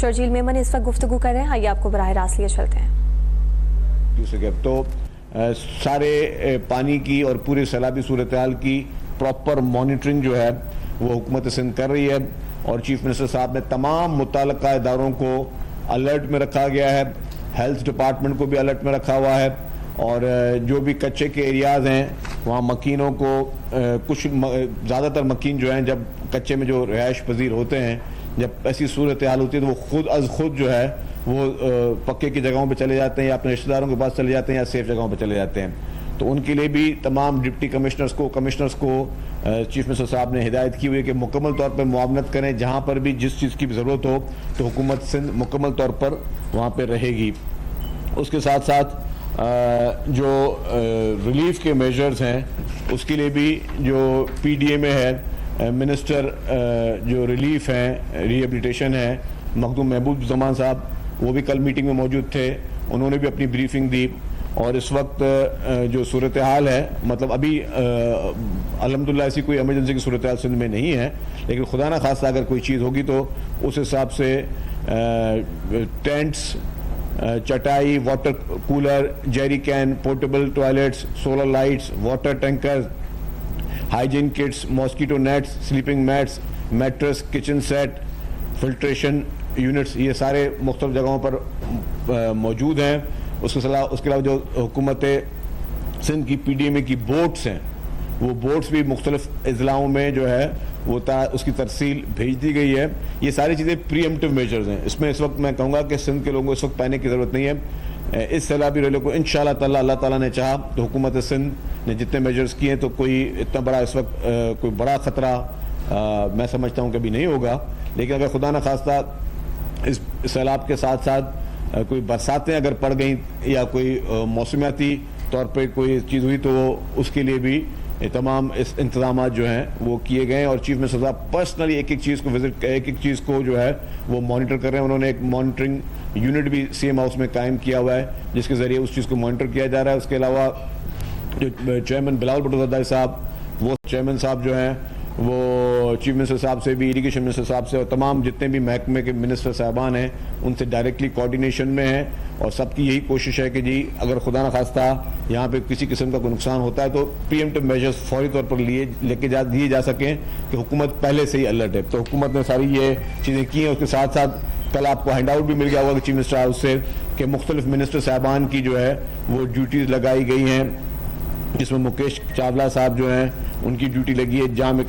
शर्जील मेमन इस वक्त गुफ्तगू कर रहे हैं, आइए आपको बराह रास्त लिए चलते हैं। तो सारे पानी की और पूरे सैलाबी सूरत हाल की प्रॉपर मॉनिटरिंग जो है वो हुकूमत सिंध कर रही है और चीफ मिनिस्टर साहब ने तमाम मुताल्लिका इदारों को अलर्ट में रखा गया है। हेल्थ डिपार्टमेंट को भी अलर्ट में रखा हुआ है और जो भी कच्चे के एरियाज़ हैं वहाँ मकीनों को कुछ ज़्यादातर मकीन जो हैं जब कच्चे में जो रिहाइश पजीर होते हैं, जब ऐसी सूरत हाल होती है तो वो खुद जो है वो पक्के की जगहों पे चले जाते हैं या अपने रिश्तेदारों के पास चले जाते हैं या सेफ जगहों पे चले जाते हैं। तो उनके लिए भी तमाम डिप्टी कमिश्नर्स को चीफ मिनिस्टर साहब ने हिदायत की हुई है कि मुकम्मल तौर पर मुआवनत करें। जहाँ पर भी जिस चीज़ की भी ज़रूरत हो तो हुकूमत सिंध मुकम्मल तौर पर वहाँ पर रहेगी। उसके साथ साथ जो रिलीफ के मेजर्स हैं उसके लिए भी जो PDA में है मिनिस्टर जो रिलीफ हैं, रिहेबिलिटेशन है, मखदूम महबूब जमान साहब, वो भी कल मीटिंग में मौजूद थे। उन्होंने भी अपनी ब्रीफिंग दी और इस वक्त जो सूरत हाल है, मतलब अभी अल्हम्दुलिल्लाह ऐसी कोई इमरजेंसी की सूरत हाल सिंध में नहीं है, लेकिन खुदा ना खास्ता अगर कोई चीज़ होगी तो उस हिसाब से टेंट्स, चटाई, water cooler, jerry can, portable toilets, solar lights, water tankers, hygiene kits, mosquito nets, sleeping mats, mattress, kitchen set, filtration units, ये सारे मुख्तलिफ जगहों पर मौजूद हैं। उसके अलावा जो हुकूमत सिंध की PDA की बोट्स हैं, वो बोट्स भी मुख्तलिफ अजलाओं में जो है वो उसकी तरसील भेज दी गई है। ये सारी चीज़ें प्रीएम्प्टिव मेजर्स हैं। इसमें इस वक्त मैं कहूँगा कि सिंध के लोगों को इस वक्त पाने की ज़रूरत नहीं है। इस सैलाबी रैली को इंशाअल्लाह ताला अल्लाह ताला ने चाहा तो हुकूमत सिंध ने जितने मेजर्स किए हैं तो कोई इतना बड़ा इस वक्त कोई बड़ा ख़तरा मैं समझता हूँ कभी नहीं होगा। लेकिन अगर खुदा न खास्ता इस सैलाब के साथ साथ कोई बरसातें अगर पड़ गई या कोई मौसमियाती तौर पर कोई चीज़ हुई तो उसके लिए भी तमाम इस इंतजाम जो हैं वो किए गए हैं और चीफ मिनिस्टर साहब पर्सनली एक एक चीज़ को जो है वो मॉनिटर कर रहे हैं। उन्होंने एक मॉनिटरिंग यूनिट भी CM हाउस में कायम किया हुआ है जिसके ज़रिए उस चीज़ को मॉनिटर किया जा रहा है। उसके अलावा जो चेयरमैन बिलावल भुट्टो ज़रदारी साहब, वो चेयरमैन साहब जो हैं वो चीफ मिनिस्टर साहब से भी, इरिगेशन मिनिस्टर साहब से और तमाम जितने भी महकमे के मिनिस्टर साहबान हैं उनसे डायरेक्टली कोऑर्डिनेशन में हैं और सबकी यही कोशिश है कि जी अगर खुदा न खास्ता यहाँ पे किसी किस्म का कोई नुकसान होता है तो प्रीएम्प्टिव मेजर्स फौरी तौर पर दिए जा सकें कि हुकूमत पहले से ही अलर्ट है। तो हुकूमत ने सारी ये चीज़ें की हैं। उसके साथ साथ कल आपको हैंड आउट भी मिल गया होगा चीफ मिनिस्टर हाउस से कि मुख्तलिफ मिनिस्टर साहबान की जो है वो ड्यूटीज़ लगाई गई हैं, जिसमें मुकेश चावला साहब जो हैं उनकी ड्यूटी लगी है, जाम